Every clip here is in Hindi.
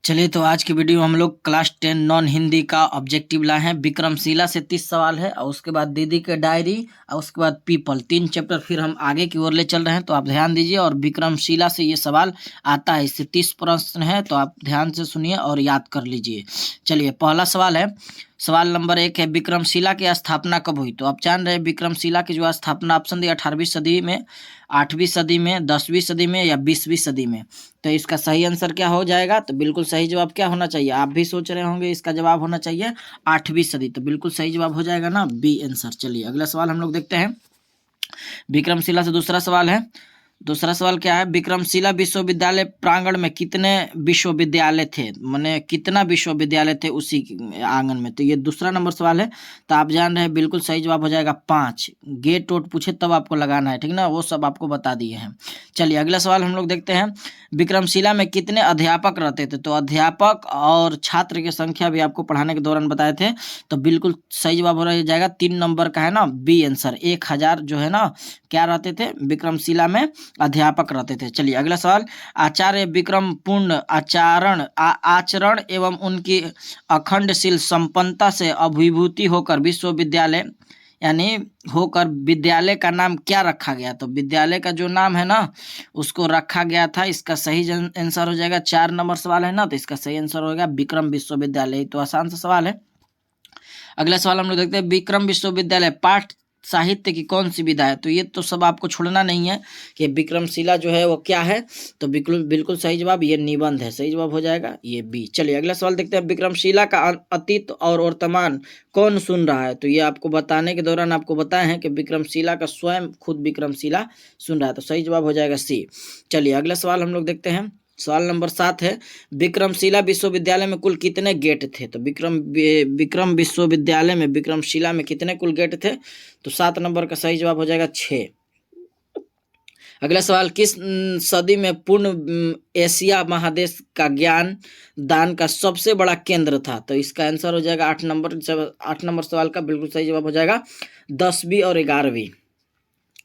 चलिए तो आज की वीडियो हम लोग क्लास 10 नॉन हिंदी का ऑब्जेक्टिव लाए हैं। विक्रमशिला से 30 सवाल है और उसके बाद दीदी के डायरी और उसके बाद पीपल, 3 चैप्टर फिर हम आगे की ओर ले चल रहे हैं। तो आप ध्यान दीजिए और विक्रमशिला से ये सवाल आता है, इससे 30 प्रश्न है, तो आप ध्यान से सुनिए और याद कर लीजिए। चलिए पहला सवाल है, सवाल नंबर 1 है, विक्रमशिला की स्थापना कब हुई? तो आप जान रहे हैं विक्रमशिला की जो स्थापना ऑप्शन दी 18वीं सदी में, 8वीं सदी में, 10वीं सदी में या 20वीं सदी में। तो इसका सही आंसर क्या हो जाएगा? तो बिल्कुल सही जवाब क्या होना चाहिए? आप भी सोच रहे होंगे इसका जवाब होना चाहिए 8वीं सदी। तो बिल्कुल सही जवाब हो जाएगा ना बी आंसर। चलिए अगला सवाल हम लोग देखते हैं। विक्रमशिला से दूसरा सवाल है, दूसरा सवाल क्या है, विक्रमशिला विश्वविद्यालय प्रांगण में कितने विश्वविद्यालय थे? माने कितना विश्वविद्यालय थे उसी आंगन में? तो ये दूसरा नंबर सवाल है। तो आप जान रहे हैं बिल्कुल सही जवाब हो जाएगा 5। गेट वोट पूछे तब आपको लगाना है, ठीक ना, वो सब आपको बता दिए हैं। चलिए अगला सवाल हम लोग देखते हैं, विक्रमशिला में कितने अध्यापक रहते थे? तो अध्यापक और छात्र की संख्या भी आपको पढ़ाने के दौरान बताए थे। तो बिल्कुल सही जवाब हो जाएगा 3 नंबर का है ना बी आंसर। 1000 जो है ना क्या रहते थे विक्रमशिला में? अध्यापक रहते थे। चलिए अगला सवाल, आचार्य विक्रम पूर्ण आचरण एवं उनकी अखंडशील संपन्नता से अभिभूति होकर विश्वविद्यालय यानी होकर विद्यालय का नाम क्या रखा गया? तो विद्यालय का जो नाम है ना उसको रखा गया था। इसका सही आंसर हो जाएगा 4 नंबर सवाल है ना, तो इसका सही आंसर होगा विक्रम विश्वविद्यालय। तो आसान सा सवाल है। अगला सवाल हम लोग देखते हैं, विक्रम विश्वविद्यालय पाठ साहित्य की कौन सी विधा है? तो ये तो सब आपको छोड़ना नहीं है कि विक्रमशिला जो है वो क्या है। तो बिल्कुल बिल्कुल सही जवाब ये निबंध है, सही जवाब हो जाएगा ये बी। चलिए अगला सवाल देखते हैं, विक्रमशिला का अतीत और वर्तमान कौन सुन रहा है? तो ये आपको बताने के दौरान आपको बताए हैं कि विक्रमशिला का स्वयं खुद विक्रमशिला सुन रहा है। तो सही जवाब हो जाएगा सी। चलिए अगला सवाल हम लोग देखते हैं, सवाल नंबर 7 है, विक्रमशिला विश्वविद्यालय में कुल कितने गेट थे? तो विक्रम विश्वविद्यालय में विक्रमशिला में कितने कुल गेट थे? तो 7 नंबर का सही जवाब हो जाएगा 6। अगला सवाल, किस सदी में पूर्ण एशिया महादेश का ज्ञान दान का सबसे बड़ा केंद्र था? तो इसका आंसर हो जाएगा 8 नंबर। 8 नंबर सवाल का बिल्कुल सही जवाब हो जाएगा 10वीं और 11वीं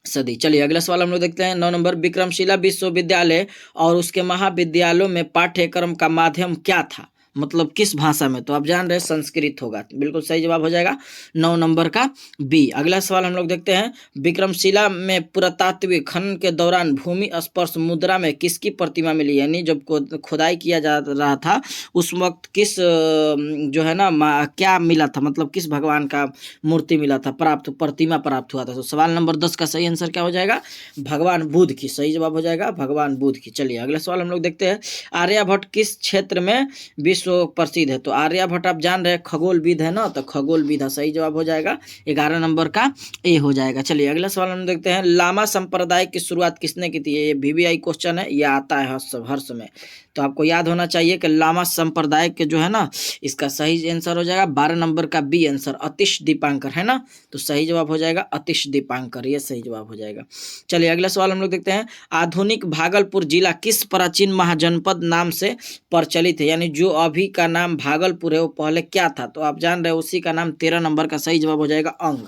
सदी। चलिए अगला सवाल हम लोग देखते हैं, 9 नंबर, विक्रमशिला विश्वविद्यालय और उसके महाविद्यालयों में पाठ्यक्रम का माध्यम क्या था? मतलब किस भाषा में? तो आप जान रहे हैं संस्कृत होगा। बिल्कुल सही जवाब हो जाएगा 9 नंबर का बी। अगला सवाल हम लोग देखते हैं, विक्रमशिला में पुरातात्विक खनन के दौरान भूमि स्पर्श मुद्रा में किसकी प्रतिमा मिली? यानी जब खुदाई किया जा रहा था उस वक्त किस जो है ना क्या मिला था, मतलब किस भगवान का मूर्ति मिला था, प्रतिमा प्राप्त हुआ था? तो सवाल नंबर 10 का सही आंसर क्या हो जाएगा? भगवान बुद्ध की। सही जवाब हो जाएगा भगवान बुद्ध की। चलिए अगला सवाल हम लोग देखते हैं, आर्यभट्ट किस क्षेत्र में विश्व प्रसिद्ध है? तो आर्यभट्ट आप जान रहे हैं खगोलविद है ना, तो खगोलविद सही जवाब हो जाएगा 11 नंबर का ए हो जाएगा। चलिए अगला सवाल हम देखते हैं, लामा संप्रदाय की शुरुआत किसने की थी? ये VVI क्वेश्चन है, ये आता है हर समय। तो आपको याद होना चाहिए कि लामा संप्रदाय के जो है ना इसका सही आंसर हो जाएगा 12 नंबर का बी आंसर, अतिश दीपांकर है ना। तो सही जवाब हो जाएगा अतिश दीपांकर, ये सही जवाब हो जाएगा। चलिए अगला सवाल हम लोग देखते हैं, आधुनिक भागलपुर जिला किस प्राचीन महाजनपद नाम से प्रचलित है? यानी जो अभी का नाम भागलपुर है वो पहले क्या था? तो आप जान रहे हैं उसी का नाम 13 नंबर का सही जवाब हो जाएगा अंग,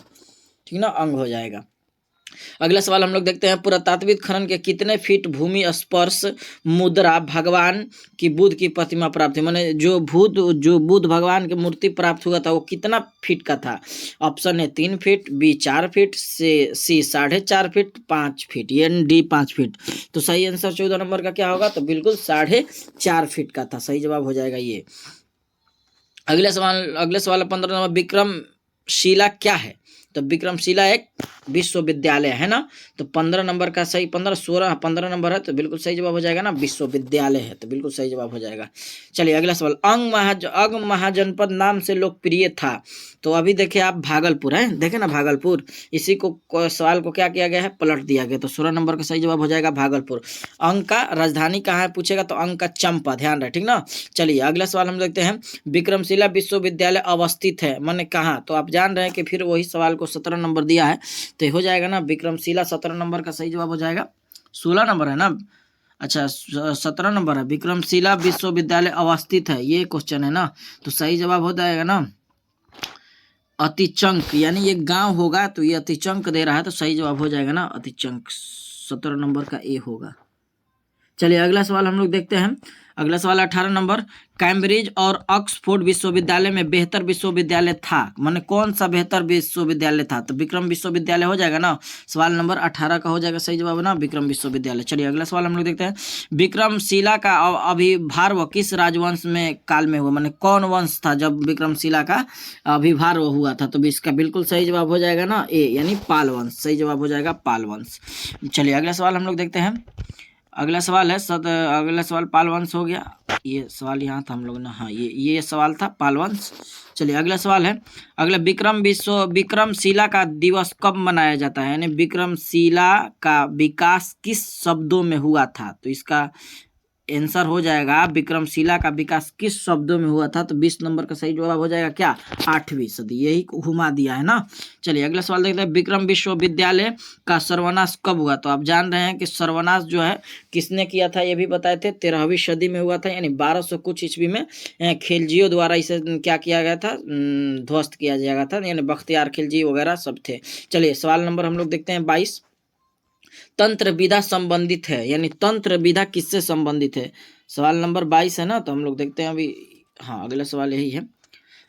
ठीक ना, अंग हो जाएगा। अगला सवाल हम लोग देखते हैं, पुरातात्विक खनन के कितने फीट भूमि स्पर्श मुद्रा भगवान की बुद्ध की प्रतिमा प्राप्त हुई? माने जो बुद्ध भगवान की मूर्ति प्राप्त हुआ था वो कितना फीट का था? ऑप्शन है 3 फीट, बी 4 फीट, सी 4.5 फीट, 5 फीट, ये डी 5 फीट। तो सही आंसर 14 नंबर का क्या होगा? तो बिल्कुल 4.5 फीट का था, सही जवाब हो जाएगा ये। अगला सवाल 15 नंबर, विक्रमशिला क्या है? तो विक्रमशिला एक विश्वविद्यालय है ना। तो 15 नंबर का सही, 15 16 15 नंबर है, तो बिल्कुल सही जवाब हो जाएगा ना विश्वविद्यालय है, तो बिल्कुल सही जवाब हो जाएगा। चलिए अगला सवाल, अंग महाजनपद नाम से लोकप्रिय था? तो अभी देखे आप भागलपुर है, देखे ना भागलपुर, इसी को सवाल को क्या किया गया है, पलट दिया गया। तो 16 नंबर का सही जवाब हो जाएगा भागलपुर। अंग का राजधानी कहाँ है पूछेगा तो अंग का चंपा, ध्यान रहे, ठीक ना। चलिए अगला सवाल हम देखते हैं, विक्रमशिला विश्वविद्यालय अवस्थित है माने कहाँ? तो आप जान रहे हैं कि फिर वही सवाल को 17 नंबर दिया है, तो हो जाएगा ना विक्रमशिला 17 नंबर का सही जवाब हो जाएगा। 16 नंबर है ना, अच्छा 17 नंबर है, विक्रमशिला विश्वविद्यालय अवस्थित है, ये क्वेश्चन है ना। तो सही जवाब हो जाएगा ना अतिचंक, यानी ये गांव होगा, तो ये अतिचंक दे रहा है, तो सही जवाब हो जाएगा ना अतिचंक, 17 नंबर का ए होगा। चलिए अगला सवाल हम लोग देखते हैं, अगला सवाल 18 नंबर, कैम्ब्रिज और ऑक्सफोर्ड विश्वविद्यालय में बेहतर विश्वविद्यालय था, माने कौन सा बेहतर विश्वविद्यालय था? तो विक्रम विश्वविद्यालय हो जाएगा ना। सवाल नंबर 18 का हो जाएगा सही जवाब ना, विक्रम विश्वविद्यालय। चलिए अगला सवाल हम लोग देखते हैं, विक्रमशिला का अभिभार्व किस राजवंश में काल में हुआ, माने कौन वंश था जब विक्रमशिला का अभिभार्व हुआ था? तो इसका बिल्कुल सही जवाब हो जाएगा ना ए, यानी पाल वंश। सही जवाब हो जाएगा पाल वंश। चलिए अगला सवाल हम लोग देखते हैं। अगला सवाल है अगला सवाल पाल वंश हो गया, ये सवाल यहाँ था हम लोग ना, हाँ ये सवाल था पाल वंश। चलिए अगला सवाल है, अगला विक्रमशिला का दिवस कब मनाया जाता है, यानी विक्रमशिला का विकास किस शब्दों में हुआ था? तो इसका आंसर हो जाएगा विक्रमशिला का विकास किस शब्दों में हुआ था? तो 20 नंबर का सही जवाब हो जाएगा क्या? 8वीं सदी, यही घुमा दिया है ना। चलिए अगला सवाल देखते हैं, विक्रम विश्वविद्यालय का सर्वनाश कब हुआ? तो आप जान रहे हैं कि सर्वनाश जो है किसने किया था, ये भी बताए थे, 13वीं सदी में हुआ था, यानी 1200 कुछ ईस्वी में खिलजियों द्वारा इसे क्या किया गया था, ध्वस्त किया गया था, यानी बख्तियार खिलजी वगैरह सब थे। चलिए सवाल नंबर हम लोग देखते हैं 22, तंत्र विधा संबंधित है, यानी तंत्र विधा किससे संबंधित है? सवाल नंबर 22 है ना, तो हम लोग देखते हैं अभी, हाँ अगला सवाल यही है।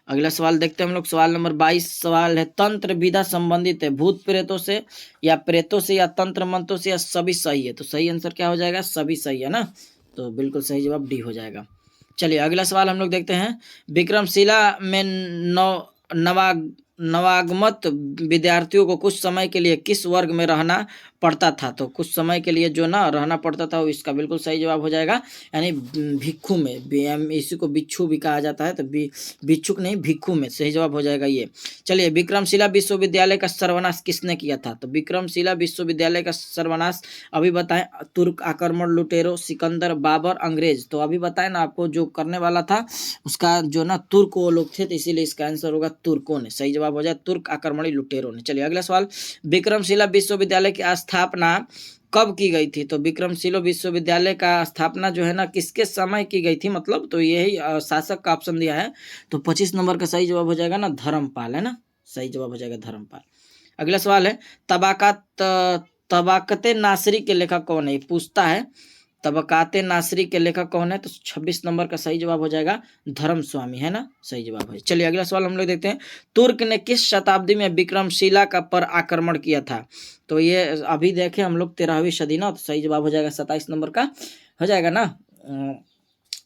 अगला सवाल देखते हैं हम लोग, सवाल नंबर 22 सवाल है, तंत्र विधा संबंधित है भूत प्रेतों से या प्रेतों से या तंत्र मंत्रों से या सभी सही है? तो सही आंसर क्या हो जाएगा? सभी सही है ना, तो बिल्कुल सही जवाब डी हो जाएगा। चलिए अगला सवाल हम लोग देखते हैं, विक्रमशिला में नवागमत विद्यार्थियों को कुछ समय के लिए किस वर्ग में रहना पड़ता था? तो कुछ समय के लिए जो ना रहना पड़ता था, इसका बिल्कुल सही जवाब हो जाएगा, यानी भिक्षु में, इसी को बिच्छू भी कहा जाता है, तो भिक्षुक नहीं भिक्षु में, सही जवाब हो जाएगा ये। चलिए विक्रमशिला विश्वविद्यालय का सर्वनाश किसने किया था? तो विक्रमशिला विश्वविद्यालय का सर्वनाश अभी बताएं, तुर्क आक्रमण, लुटेरो, सिकंदर, बाबर, अंग्रेज। तो अभी बताएं ना आपको, जो करने वाला था उसका जो ना तुर्क वो लोग थे, तो इसीलिए इसका आंसर होगा तुर्कों ने। सही जवाब हो जाए तुर्क आक्रमणी लुटेरों ने। चलिए अगला सवाल, विक्रमशिला विश्वविद्यालय की स्थापना कब की गई थी? तो विक्रमशिला विश्वविद्यालय का स्थापना जो है ना किसके समय की गई थी, मतलब तो यही शासक का ऑप्शन दिया है, तो 25 नंबर का सही जवाब हो जाएगा ना धर्मपाल, है ना, सही जवाब हो जाएगा धर्मपाल। अगला सवाल है, तबाकत नासरी के लेखक कौन है? पूछता है तबकाते नासरी के लेखक कौन है? तो 26 नंबर का सही जवाब हो जाएगा धर्म स्वामी, है ना, सही जवाब है। चलिए अगला सवाल हम लोग देखते हैं, तुर्क ने किस शताब्दी में विक्रमशिला का पर आक्रमण किया था? तो ये अभी देखें हम लोग 13वीं सदी ना, तो सही जवाब हो जाएगा 27 नंबर का हो जाएगा ना,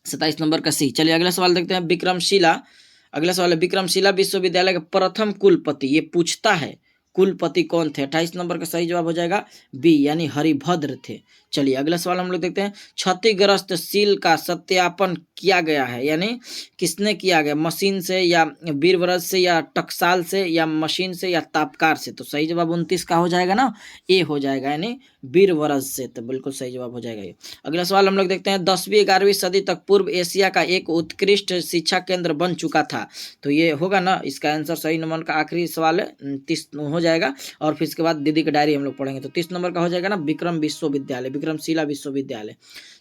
27 नंबर का सी। चलिए अगला सवाल देखते हैं, अगला सवाल है, विक्रमशिला विश्वविद्यालय के प्रथम कुलपति, ये पूछता है कुलपति कौन थे? 28 नंबर का सही जवाब हो जाएगा बी, यानी हरिभद्र थे। चलिए अगला सवाल हम लोग देखते हैं, क्षतिग्रस्त सील का सत्यापन किया गया है, यानी किसने किया गया? मशीन से या बीरबरस से या टकसाल से या मशीन से या तापकार से? तो सही जवाब 29 का हो जाएगा ना, ए हो जाएगा, यानी बीरबरस से, तो बिल्कुल सही जवाब हो जाएगा ये। अगला सवाल हम लोग देखते हैं, 10वीं 11वीं सदी तक पूर्व एशिया का एक उत्कृष्ट शिक्षा केंद्र बन चुका था, तो ये होगा ना, इसका आंसर सही नंबर का आखिरी सवाल है 30 हो जाएगा, और फिर इसके बाद दीदी की डायरी हम लोग पढ़ेंगे, तो 30 नंबर का हो जाएगा ना विक्रम विश्वविद्यालय, विक्रमशिला विश्वविद्यालय।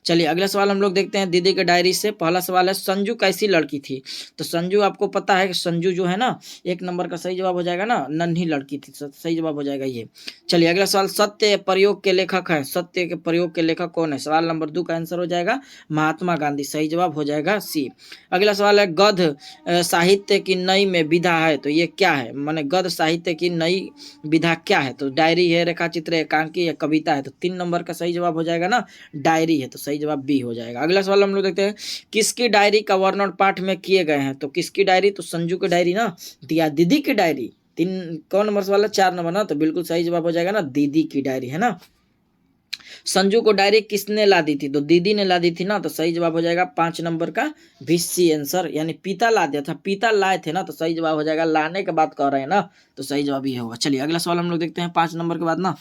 चलिए अगला सवाल हम लोग देखते हैं दीदी के डायरी से। पहला सवाल है, संजू कैसी लड़की थी? तो संजू आपको पता है कि संजू जो है ना, 1 नंबर का सही जवाब हो जाएगा ना, नन्ही लड़की थी, सही जवाब हो जाएगा ये। चलिए अगला सवाल, सत्य प्रयोग के लेखक हैं, सत्य के प्रयोग के लेखक कौन है? सवाल नंबर 2 का आंसर हो जाएगा महात्मा गांधी, सही जवाब हो जाएगा सी। अगला सवाल है, गद्य साहित्य की नई में विधा है, तो ये क्या है? माने गद्य साहित्य की नई विधा क्या है? तो डायरी है, रेखाचित्र, एकांकी या कविता है? तो 3 नंबर का सही जवाब हो जाएगा ना डायरी है, तो सही जवाब बी हो जाएगा। अगला सवाल हम लोग देखते हैं, किसकी डायरी का वर्णन पाठ में किए गए हैं? तो किसकी डायरी? तो संजू की डायरी ना, दिया दीदी की डायरी, 3 कौन नंबर सवाल है? 4 नंबर ना, तो बिल्कुल सही जवाब हो जाएगा ना दीदी की डायरी, है ना। संजू को डायरी किसने ला दी थी? तो दीदी ने ला दी थी ना, तो सही जवाब हो जाएगा 5 नंबर का भी सी आंसर, यानी पिता ला दिया था, पिता लाए थे ना, तो सही जवाब हो जाएगा लाने के बाद कह रहे हैं ना, तो सही जवाब ये होगा। चलिए अगला सवाल हम लोग देखते हैं 5 नंबर के बाद ना,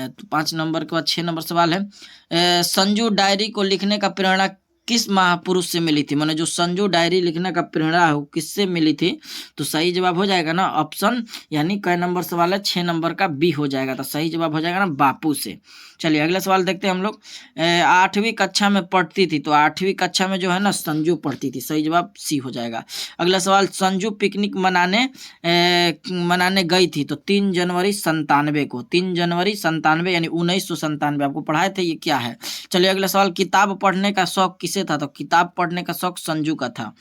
तो 5 नंबर के बाद 6 नंबर सवाल है, संजू डायरी को लिखने का प्रेरणा किस महापुरुष से मिली थी? माने जो संजू डायरी लिखने का प्रेरणा है किससे मिली थी? तो सही जवाब हो जाएगा ना ऑप्शन, यानी कै नंबर सवाल है? 6 नंबर का बी हो जाएगा, तो सही जवाब हो जाएगा ना बापू से। चलिए अगला सवाल देखते हैं हम लोग, 8वीं कक्षा में पढ़ती थी, तो 8वीं कक्षा में जो है ना संजू पढ़ती थी, सही जवाब सी हो जाएगा। अगला सवाल, संजू पिकनिक मनाने गई थी, तो 3 जनवरी 97 को, 3 जनवरी 97 यानी 1997 आपको पढ़ाए थे, ये क्या है? चलिए अगला सवाल, किताब पढ़ने का शौक किसे किससे था? तो किताब पढ़ने का शौक संजू का था।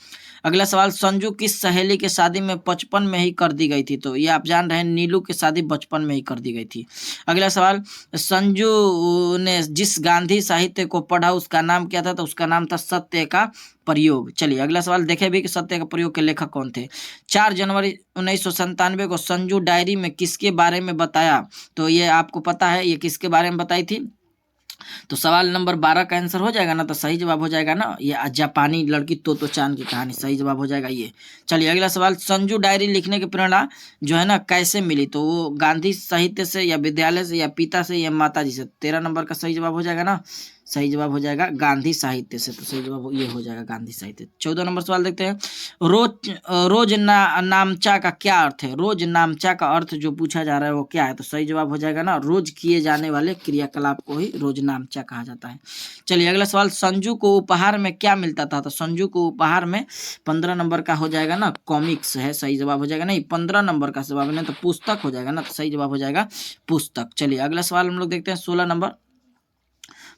अगला सवाल, संजू किस सहेली के शादी में बचपन में ही कर दी गई थी? तो ये आप जान रहे हैं, नीलू की शादी बचपन में ही कर दी गई थी। अगला सवाल, संजू ने जिस गांधी साहित्य को पढ़ा उसका नाम क्या था? तो उसका नाम था सत्य का प्रयोग। चलिए अगला सवाल देखें भी कि सत्य का प्रयोग के लेखक कौन थे। 4 जनवरी 1997 को संजू डायरी में किसके बारे में बताया? तो ये आपको पता है, ये किसके बारे में बताई थी? तो सवाल नंबर 12 का आंसर हो जाएगा ना, तो सही जवाब हो जाएगा ना, ये जापानी लड़की तोतो चान की कहानी, सही जवाब हो जाएगा ये। चलिए अगला सवाल, संजू डायरी लिखने की प्रेरणा जो है ना कैसे मिली? तो वो गांधी साहित्य से या विद्यालय से या पिता से या माता जी से। 13 नंबर का सही जवाब हो जाएगा ना, सही जवाब हो जाएगा गांधी साहित्य से, तो सही जवाब ये हो जाएगा गांधी साहित्य। 14 नंबर सवाल देखते हैं, रोज नामचा का क्या अर्थ है? रोज नामचा का अर्थ जो पूछा जा रहा है वो क्या है? तो सही जवाब हो जाएगा ना, रोज किए जाने वाले क्रियाकलाप को ही रोज नामचा कहा जाता है। चलिए अगला सवाल, संजू को उपहार में क्या मिलता था? तो संजू को उपहार में 15 नंबर का हो जाएगा ना, कॉमिक्स है, सही जवाब हो जाएगा। नहीं 15 नंबर का जवाब नहीं तो पुस्तक हो जाएगा ना, तो सही जवाब हो जाएगा पुस्तक। चलिए अगला सवाल हम लोग देखते हैं 16 नंबर,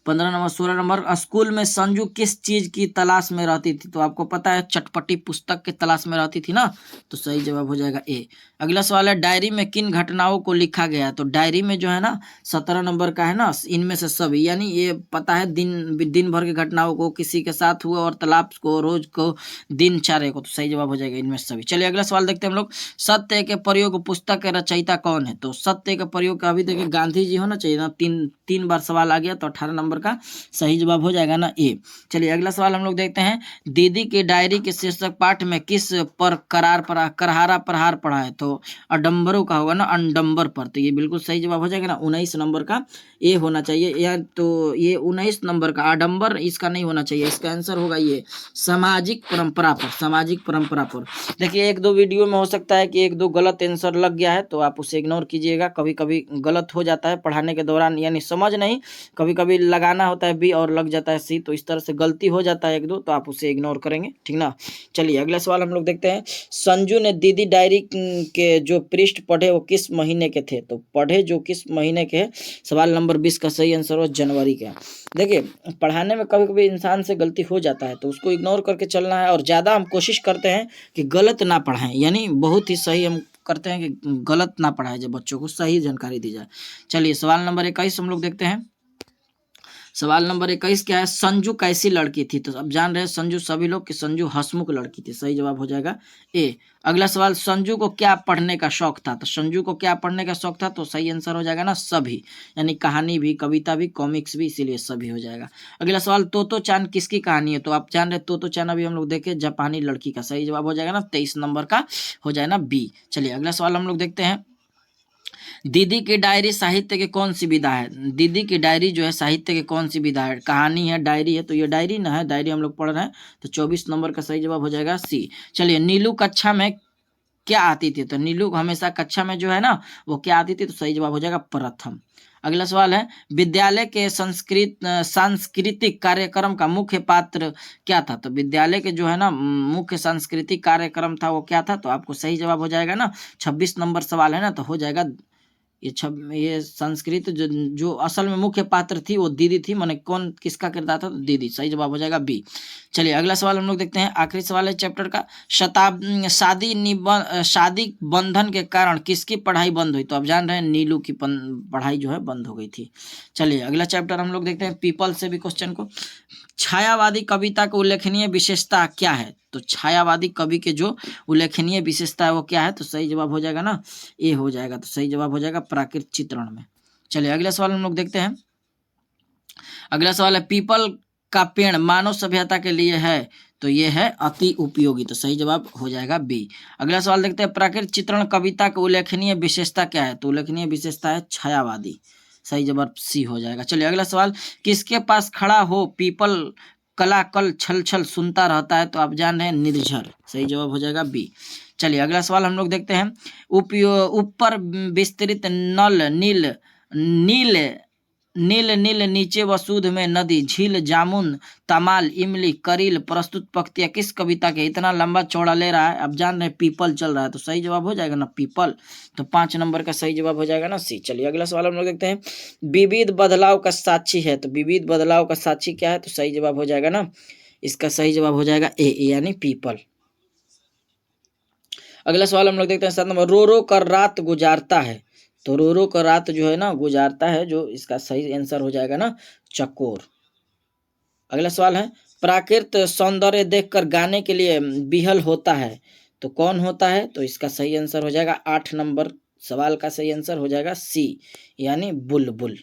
15 नंबर, 16 नंबर, स्कूल में संजू किस चीज की तलाश में रहती थी? तो आपको पता है चटपटी पुस्तक की तलाश में रहती थी ना, तो सही जवाब हो जाएगा ए। अगला सवाल है, डायरी में किन घटनाओं को लिखा गया? तो डायरी में जो है ना 17 नंबर का है ना, इनमें से सभी, यानी ये पता है दिन भर की घटनाओं को, किसी के साथ हुए और तालाब को, रोज को, दिनचर्या को, तो सही जवाब हो जाएगा इनमें से सभी। चलिए अगला सवाल देखते हैं हम लोग, सत्य के प्रयोग पुस्तक के रचयिता कौन है? तो सत्य के प्रयोग का अभी देखिए गांधी जी होना चाहिए ना, तीन बार सवाल आ गया, तो 18 नंबर का सही जवाब हो जाएगा ना ए। चलिए अगला सवाल हम लोग देखते हैं, दीदी की डायरी के शीर्षक पाठ में किस पर करहारा प्रहार पढ़ा है? तो अडम्बरों का होगा ना, अनडम्बर पर, तो ये बिल्कुल सही जवाब हो जाएगा ना, 19 नंबर का ए होना चाहिए, या तो ये 19 नंबर का आडंबर इसका नहीं होना चाहिए, इसका आंसर होगा ये सामाजिक परंपरा पर, सामाजिक परंपरा पर। देखिए एक दो वीडियो में हो सकता है कि एक दो गलत आंसर लग गया है, तो आप उसे इग्नोर कीजिएगा, कभी कभी गलत हो जाता है पढ़ाने के दौरान, यानी समझ नहीं, कभी कभी लगाना होता है बी और लग जाता है सी, तो इस तरह से गलती हो जाता है एक दो, तो आप उसे इग्नोर करेंगे, ठीक ना। चलिए अगला सवाल हम लोग देखते हैं, संजू ने दीदी डायरी के जो पृष्ठ पढ़े वो किस महीने के थे? तो पढ़े जो किस महीने के, सवाल नंबर 20 का सही आंसर हो जनवरी का। देखिए पढ़ाने में कभी कभी इंसान से गलती हो जाता है, तो उसको इग्नोर करके चलना है, और ज़्यादा हम कोशिश करते हैं कि गलत ना पढ़ाएं, यानी बहुत ही सही हम करते हैं कि गलत ना पढ़ाएं, जब बच्चों को सही जानकारी दी जाए। चलिए सवाल नंबर 21 हम लोग देखते हैं, सवाल नंबर 21 क्या है, संजू कैसी लड़की थी? तो अब जान रहे हैं संजू सभी लोग कि संजू हंसमुख लड़की थी, सही जवाब हो जाएगा ए। अगला सवाल, संजू को क्या पढ़ने का शौक था? तो संजू को क्या पढ़ने का शौक था? तो सही आंसर हो जाएगा ना सभी, यानी कहानी भी, कविता भी, कॉमिक्स भी, इसीलिए सभी हो जाएगा। अगला सवाल, तोतो चान किसकी कहानी है? तो आप जान रहे तोतो चान अभी हम लोग देखे जापानी लड़की का, सही जवाब हो जाएगा ना 23 नंबर का हो जाएगा ना बी। चलिए अगला सवाल हम लोग देखते हैं, दीदी की डायरी साहित्य की कौन सी विधा है? दीदी की डायरी जो है साहित्य की कौन सी विधा है? कहानी है, डायरी है, तो ये डायरी ना है, डायरी हम लोग पढ़ रहे हैं, तो 24 नंबर का सही जवाब हो जाएगा सी। चलिए नीलू कक्षा में क्या आती थी? तो नीलू हमेशा कक्षा में जो है ना वो क्या आती थी? तो सही जवाब हो जाएगा प्रथम। अगला सवाल है, विद्यालय के सांस्कृतिक कार्यक्रम का मुख्य पात्र क्या था? तो विद्यालय के जो है ना मुख्य सांस्कृतिक कार्यक्रम था वो क्या था? तो आपको सही जवाब हो जाएगा ना, 26 नंबर सवाल है ना, तो हो जाएगा ये संस्कृत जो असल में मुख्य पात्र थी वो दीदी थी, माने कौन किसका किरदार था? तो दीदी, सही जवाब हो जाएगा बी। चलिए अगला सवाल हम लोग देखते हैं, आखिरी सवाल है चैप्टर का, शादी बंधन के कारण किसकी पढ़ाई बंद हुई? तो आप जान रहे हैं नीलू की पढ़ाई जो है बंद हो गई थी। चलिए अगला चैप्टर हम लोग देखते हैं, पीपल से भी क्वेश्चन को, छायावादी कविता की उल्लेखनीय विशेषता क्या है? तो छायावादी कवि के जो उल्लेखनीय विशेषता है वो क्या है? तो सही जवाब हो जाएगा ना ए हो जाएगा, तो सही जवाब हो जाएगा प्राकृतिक चित्रण में। चलिए अगला सवाल हम लोग देखते हैं, अगला सवाल है, पीपल का पेड़ मानव सभ्यता के लिए है? तो ये है अति उपयोगी, तो सही जवाब हो जाएगा बी। अगला सवाल देखते हैं, प्राकृतिक चित्रण कविता की उल्लेखनीय विशेषता क्या है? तो उल्लेखनीय विशेषता है छायावादी, सही जवाब सी हो जाएगा। चलिए अगला सवाल, किसके पास खड़ा हो पीपल कला कल छल छल सुनता रहता है? तो आप जान रहे हैं निर्झर, सही जवाब हो जाएगा बी। चलिए अगला सवाल हम लोग देखते हैं, ऊपर विस्तृत नल नील नील नील नील नीचे वसुध में नदी झील जामुन तमाल इमली करील प्रस्तुत पंक्तियां किस कविता के? इतना लंबा चौड़ा ले रहा है, अब जान रहे हैं पीपल चल रहा है, तो सही जवाब हो जाएगा ना पीपल, तो 5 नंबर का सही जवाब हो जाएगा ना सी। चलिए अगला सवाल हम लोग देखते हैं, विविध बदलाव का साक्षी है? तो विविध बदलाव का साक्षी क्या है? तो सही जवाब हो जाएगा ना इसका सही जवाब हो जाएगा ए यानी पीपल। अगला सवाल हम लोग देखते हैं 7 नंबर, रो रो कर रात गुजारता है। तो रो रो कर रात जो है ना गुजारता है, जो इसका सही आंसर हो जाएगा ना चकोर। अगला सवाल है, प्राकृतिक सौंदर्य देखकर गाने के लिए बिहल होता है। तो कौन होता है? तो इसका सही आंसर हो जाएगा 8 नंबर सवाल का सही आंसर हो जाएगा सी यानी बुलबुल।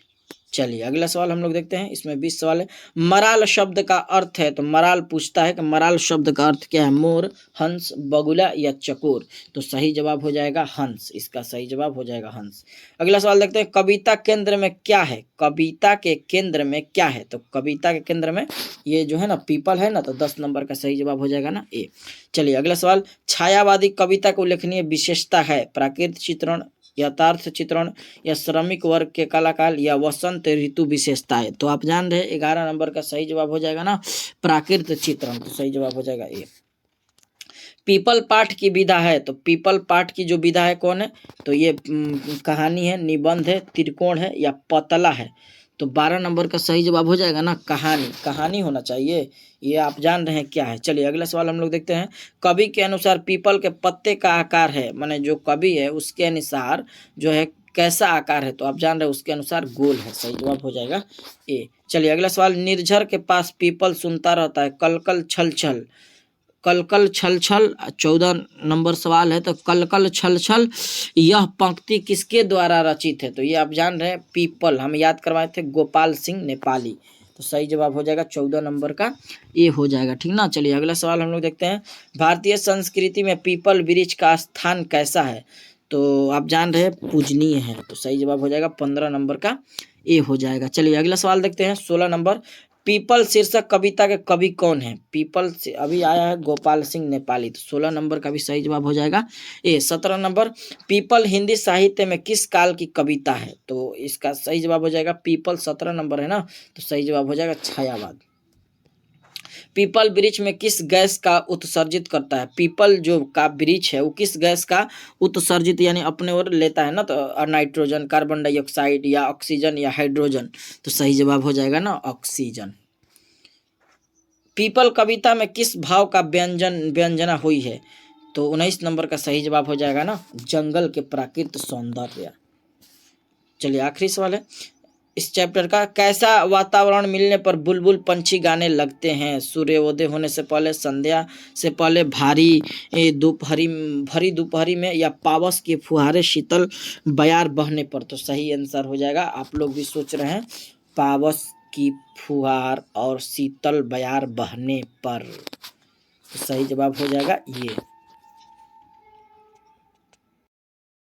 चलिए अगला सवाल हम लोग देखते हैं, इसमें 20 सवाल है। मराल शब्द का अर्थ है, तो मराल पूछता है कि मराल शब्द का अर्थ क्या है? मोर, हंस, बगुला या चकोर। तो सही जवाब हो जाएगा हंस, इसका सही जवाब हो जाएगा हंस। अगला सवाल देखते हैं, कविता केंद्र में क्या है? कविता के केंद्र में क्या है? तो कविता के केंद्र में ये जो है ना पीपल है ना, तो 10 नंबर का सही जवाब हो जाएगा ना ए। चलिए अगला सवाल, छायावादी कविता को उल्लेखनीय विशेषता है? प्राकृतिक चित्रण, यथार्थ चित्रण या श्रमिक वर्ग के कलाकार या वसंत ऋतु विशेषता है। तो आप जान रहे 11 नंबर का सही जवाब हो जाएगा ना प्राकृतिक चित्रण। तो सही जवाब हो जाएगा ए। पीपल पाठ की विधा है, तो पीपल पाठ की जो विधा है कौन है? तो ये कहानी है, निबंध है, त्रिकोण है या पतला है। तो 12 नंबर का सही जवाब हो जाएगा ना कहानी। कहानी होना चाहिए, ये आप जान रहे हैं क्या है। चलिए अगला सवाल हम लोग देखते हैं, कवि के अनुसार पीपल के पत्ते का आकार है, माने जो कवि है उसके अनुसार जो है कैसा आकार है? तो आप जान रहे हैं उसके अनुसार गोल है। सही जवाब हो जाएगा ए। चलिए अगला सवाल, निर्झर के पास पीपल सुनता रहता है, कल कल छल छल। कल कल छल छल 14 नंबर सवाल है। तो कल कल छल छल यह पंक्ति किसके द्वारा रचित है? तो ये आप जान रहे हैं पीपल, हम याद करवाए थे गोपाल सिंह नेपाली। तो सही जवाब हो जाएगा 14 नंबर का ये हो जाएगा, ठीक ना। चलिए अगला सवाल हम लोग देखते हैं, भारतीय संस्कृति में पीपल वृक्ष का स्थान कैसा है? तो आप जान रहे हैं पूजनीय है। तो सही जवाब हो जाएगा 15 नंबर का ए हो जाएगा। चलिए अगला सवाल देखते हैं 16 नंबर, पीपल शीर्षक कविता के कवि कौन है? पीपल से अभी आया है गोपाल सिंह नेपाली। तो 16 नंबर का भी सही जवाब हो जाएगा ए। 17 नंबर, पीपल हिंदी साहित्य में किस काल की कविता है? तो इसका सही जवाब हो जाएगा पीपल 17 नंबर है ना, तो सही जवाब हो जाएगा छायावाद। पीपल वृक्ष में किस गैस का उत्सर्जित करता है? पीपल जो का वृक्ष है वो किस गैस का उत्सर्जित यानी अपने ओर लेता है ना, तो नाइट्रोजन, कार्बन डाइऑक्साइड या ऑक्सीजन या हाइड्रोजन। तो सही जवाब हो जाएगा ना ऑक्सीजन। पीपल कविता में किस भाव का व्यंजना हुई है? तो 19 नंबर का सही जवाब हो जाएगा ना जंगल के प्राकृतिक सौंदर्य। चलिए आखिरी सवाल है इस चैप्टर का, कैसा वातावरण मिलने पर बुलबुल पंछी गाने लगते हैं? सूर्योदय होने से पहले, संध्या से पहले, भरी दोपहरी में या पावस के फुहारे शीतल बयार बहने पर। तो सही आंसर हो जाएगा, आप लोग भी सोच रहे हैं पावस की फुहार और शीतल बयार बहने पर। तो सही जवाब हो जाएगा ये।